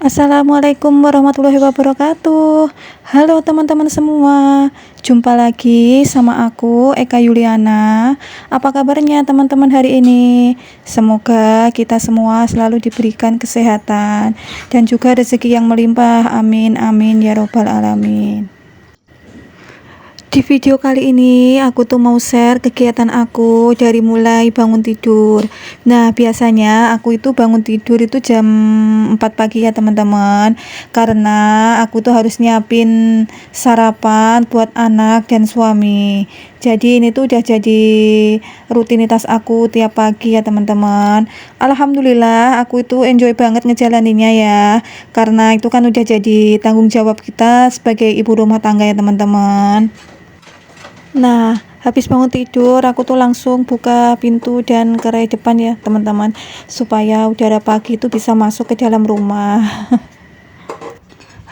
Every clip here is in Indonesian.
Assalamualaikum warahmatullahi wabarakatuh. Halo teman-teman semua, jumpa lagi sama aku Eka Yuliana. Apa kabarnya teman-teman hari ini? Semoga kita semua selalu diberikan kesehatan dan juga rezeki yang melimpah. Amin amin ya robbal alamin. Di video kali ini aku tuh mau share kegiatan aku dari mulai bangun tidur. Nah, biasanya aku itu bangun tidur itu jam 4 pagi ya teman-teman. Karena aku tuh harus nyiapin sarapan buat anak dan suami. Jadi ini tuh udah jadi rutinitas aku tiap pagi ya teman-teman. Alhamdulillah aku itu enjoy banget ngejalaninnya ya. Karena itu kan udah jadi tanggung jawab kita sebagai ibu rumah tangga ya teman-teman. Nah, habis bangun tidur, aku tuh langsung buka pintu dan gerai depan ya, teman-teman, supaya udara pagi itu bisa masuk ke dalam rumah.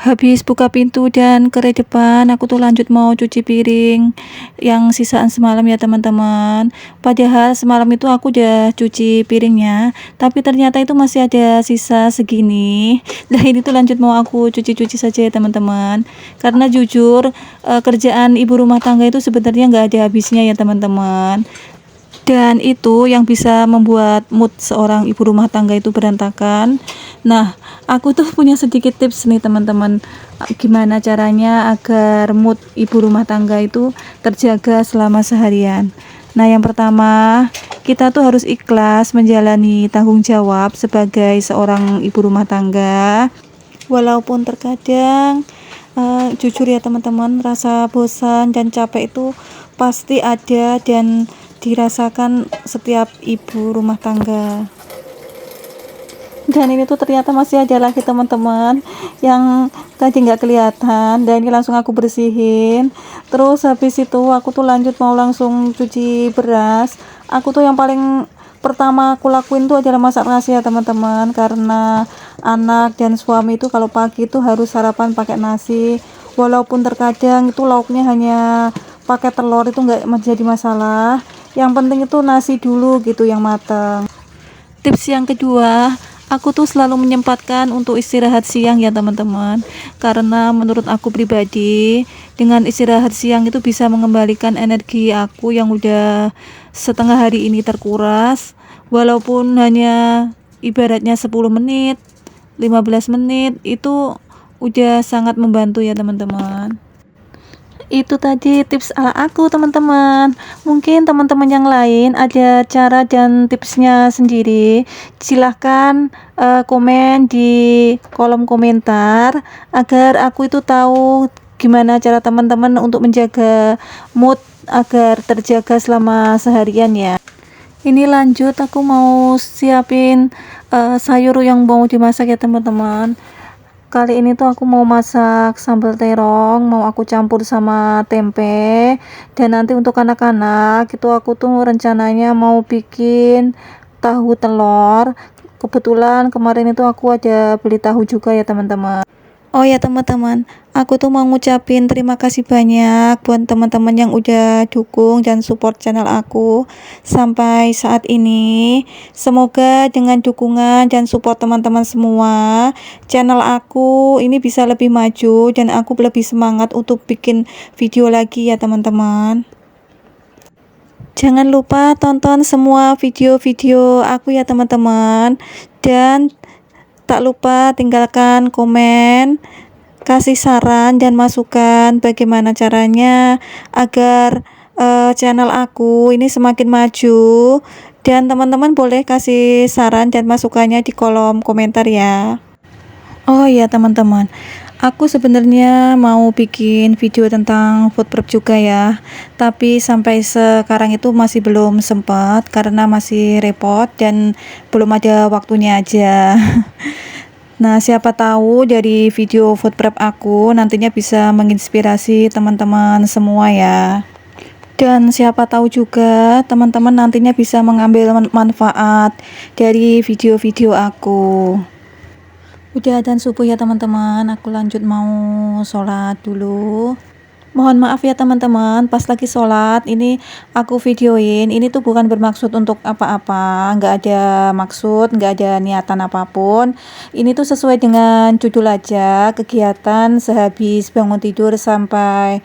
Habis buka pintu dan gerai depan, aku tuh lanjut mau cuci piring yang sisaan semalam ya teman-teman. Padahal semalam itu aku udah cuci piringnya, tapi ternyata itu masih ada sisa segini. Nah ini tuh lanjut mau aku cuci-cuci saja ya teman-teman. Karena jujur kerjaan ibu rumah tangga itu sebenarnya nggak ada habisnya ya teman-teman. Dan itu yang bisa membuat mood seorang ibu rumah tangga itu berantakan. Nah, aku tuh punya sedikit tips nih teman-teman, gimana caranya agar mood ibu rumah tangga itu terjaga selama seharian. Nah, yang pertama, kita tuh harus ikhlas menjalani tanggung jawab sebagai seorang ibu rumah tangga. Walaupun terkadang jujur ya teman-teman, rasa bosan dan capek itu pasti ada dan dirasakan setiap ibu rumah tangga. Dan ini tuh ternyata masih ada lagi teman-teman yang tadi nggak kelihatan, dan ini langsung aku bersihin. Terus habis itu aku tuh lanjut mau langsung cuci beras. Aku tuh yang paling pertama aku lakuin tuh adalah masak nasi ya teman-teman, karena anak dan suami itu kalau pagi itu harus sarapan pakai nasi. Walaupun terkadang itu lauknya hanya pakai telur, itu nggak menjadi masalah. Yang penting itu nasi dulu gitu yang matang. Tips yang kedua, aku tuh selalu menyempatkan untuk istirahat siang ya teman-teman. Karena menurut aku pribadi, dengan istirahat siang itu bisa mengembalikan energi aku yang udah setengah hari ini terkuras. Walaupun hanya ibaratnya 10 menit, 15 menit, itu udah sangat membantu ya teman-teman. Itu tadi tips ala aku teman-teman. Mungkin teman-teman yang lain ada cara dan tipsnya sendiri. Silahkan komen di kolom komentar agar aku itu tahu gimana cara teman-teman untuk menjaga mood agar terjaga selama seharian ya. Ini lanjut aku mau siapin sayur yang mau dimasak ya teman-teman. Kali ini tuh aku mau masak sambal terong, mau aku campur sama tempe. Dan nanti untuk anak-anak itu aku tuh rencananya mau bikin tahu telur. Kebetulan kemarin itu aku ada beli tahu juga ya teman-teman. Oh ya teman-teman, aku tuh mau ngucapin terima kasih banyak buat teman-teman yang udah dukung dan support channel aku sampai saat ini. Semoga dengan dukungan dan support teman-teman semua, channel aku ini bisa lebih maju dan aku lebih semangat untuk bikin video lagi ya teman-teman. Jangan lupa tonton semua video-video aku ya teman-teman, dan tak lupa tinggalkan komen, kasih saran dan masukan bagaimana caranya agar channel aku ini semakin maju. Dan teman-teman boleh kasih saran dan masukannya di kolom komentar ya. Oh iya teman-teman, aku sebenarnya mau bikin video tentang food prep juga ya, tapi sampai sekarang itu masih belum sempat karena masih repot dan belum ada waktunya aja. Nah, siapa tahu dari video food prep aku nantinya bisa menginspirasi teman-teman semua ya. Dan siapa tahu juga teman-teman nantinya bisa mengambil manfaat dari video-video aku. Udah adzan subuh ya teman-teman, aku lanjut mau sholat dulu. Mohon maaf ya teman-teman, pas lagi sholat ini aku videoin. Ini tuh bukan bermaksud untuk apa-apa, nggak ada maksud, nggak ada niatan apapun. Ini tuh sesuai dengan judul aja, kegiatan sehabis bangun tidur sampai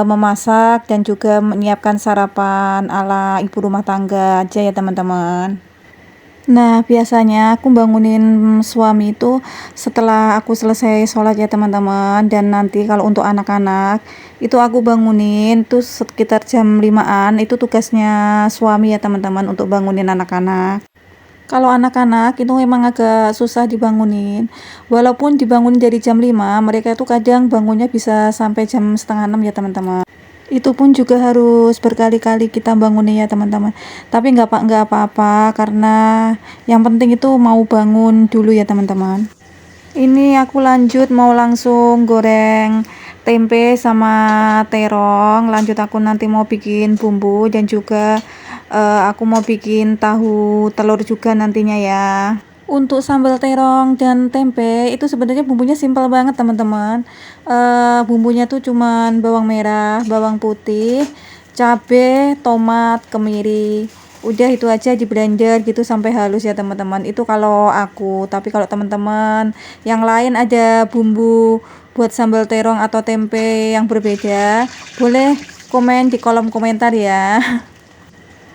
memasak dan juga menyiapkan sarapan ala ibu rumah tangga aja ya teman-teman. Nah, biasanya aku bangunin suami itu setelah aku selesai sholat ya teman-teman. Dan nanti kalau untuk anak-anak itu aku bangunin tuh sekitar jam 5-an. Itu tugasnya suami ya teman-teman untuk bangunin anak-anak. Kalau anak-anak itu memang agak susah dibangunin. Walaupun dibangunin dari jam 5, mereka itu kadang bangunnya bisa sampai jam setengah 6 ya teman-teman. Itu pun juga harus berkali-kali kita bangunnya ya teman-teman. Tapi nggak apa-apa karena yang penting itu mau bangun dulu ya teman-teman. Ini aku lanjut mau langsung goreng tempe sama terong. Lanjut aku nanti mau bikin bumbu dan juga aku mau bikin tahu telur juga nantinya ya. Untuk sambal terong dan tempe itu sebenarnya bumbunya simpel banget teman-teman. Bumbunya tuh cuman bawang merah, bawang putih, cabe, tomat, kemiri. Udah itu aja di blender gitu sampai halus ya teman-teman. Itu kalau aku, tapi kalau teman-teman yang lain ada bumbu buat sambal terong atau tempe yang berbeda, boleh komen di kolom komentar ya.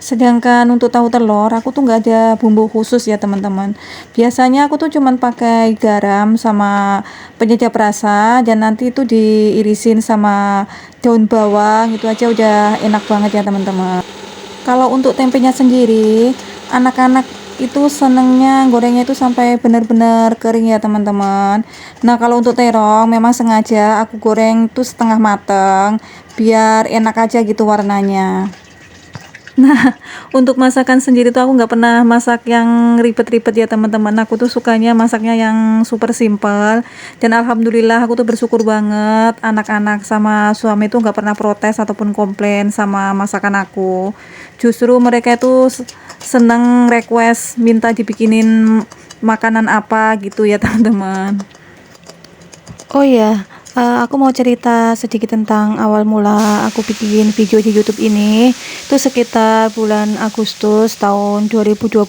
Sedangkan untuk tahu telur, aku tuh nggak ada bumbu khusus ya teman-teman. Biasanya aku tuh cuman pakai garam sama penyedap rasa dan nanti itu diirisin sama daun bawang, itu aja udah enak banget ya teman-teman. Kalau untuk tempenya sendiri, anak-anak itu senengnya gorengnya itu sampai benar-benar kering ya teman-teman. Nah kalau untuk terong memang sengaja aku goreng tuh setengah mateng biar enak aja gitu warnanya. Nah, untuk masakan sendiri tuh aku nggak pernah masak yang ribet-ribet ya teman-teman. Aku tuh sukanya masaknya yang super simpel. Dan alhamdulillah aku tuh bersyukur banget anak-anak sama suami tuh nggak pernah protes ataupun komplain sama masakan aku. Justru mereka itu seneng request minta dibikinin makanan apa gitu ya teman-teman. Oh iya, aku mau cerita sedikit tentang awal mula aku bikin video di YouTube ini. Itu sekitar bulan Agustus tahun 2021.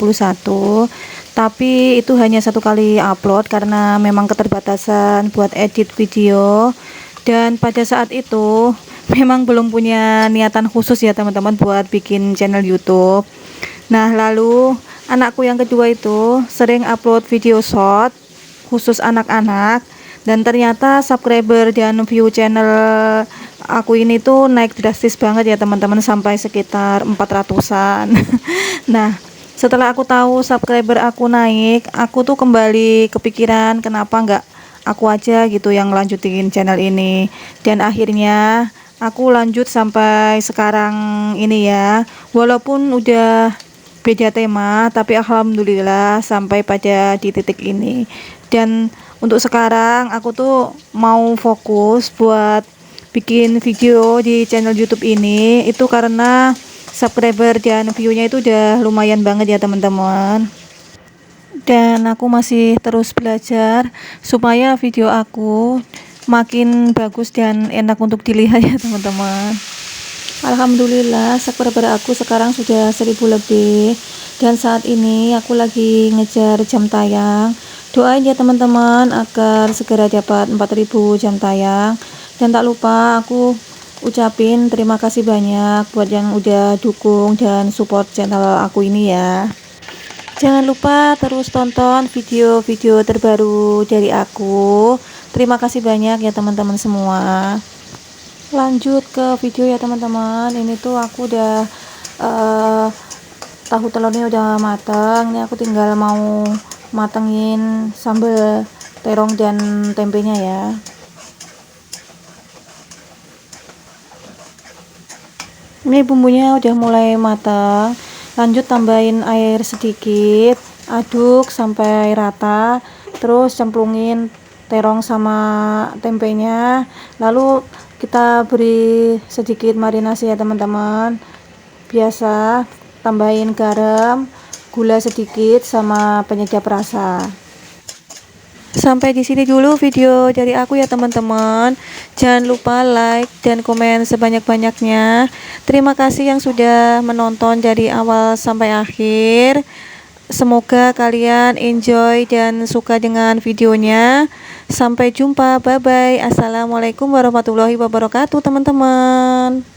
Tapi itu hanya satu kali upload karena memang keterbatasan buat edit video. Dan pada saat itu memang belum punya niatan khusus ya teman-teman buat bikin channel YouTube. Nah, lalu anakku yang kedua itu sering upload video short khusus anak-anak. Dan ternyata subscriber dan view channel aku ini tuh naik drastis banget ya teman-teman, sampai sekitar 400-an. Nah, setelah aku tahu subscriber aku naik, aku tuh kembali kepikiran kenapa nggak aku aja gitu yang lanjutin channel ini. Dan akhirnya aku lanjut sampai sekarang ini ya. Walaupun udah beda tema, tapi alhamdulillah sampai pada di titik ini. Dan untuk sekarang aku tuh mau fokus buat bikin video di channel YouTube ini itu karena subscriber dan view-nya itu udah lumayan banget ya teman-teman. Dan aku masih terus belajar supaya video aku makin bagus dan enak untuk dilihat ya teman-teman. Alhamdulillah subscriber aku sekarang sudah 1000 lebih. Dan saat ini aku lagi ngejar jam tayang. Doain ya teman-teman agar segera dapat 4000 jam tayang. Dan tak lupa aku ucapin terima kasih banyak buat yang udah dukung dan support channel aku ini ya. Jangan lupa terus tonton video-video terbaru dari aku. Terima kasih banyak ya teman-teman semua. Lanjut ke video ya teman-teman. Ini tuh aku udah tahu telurnya udah matang. Ini aku tinggal mau matengin sambal terong dan tempenya ya. Ini bumbunya udah mulai matang. Lanjut tambahin air sedikit, aduk sampai rata, terus cemplungin terong sama tempenya. Lalu kita beri sedikit marinasi ya teman-teman. Biasa tambahin garam, gula sedikit sama penyedap rasa. Sampai di sini dulu video dari aku ya teman-teman. Jangan lupa like dan komen sebanyak-banyaknya. Terima kasih yang sudah menonton dari awal sampai akhir. Semoga kalian enjoy dan suka dengan videonya. Sampai jumpa, bye bye. Assalamualaikum warahmatullahi wabarakatuh teman-teman.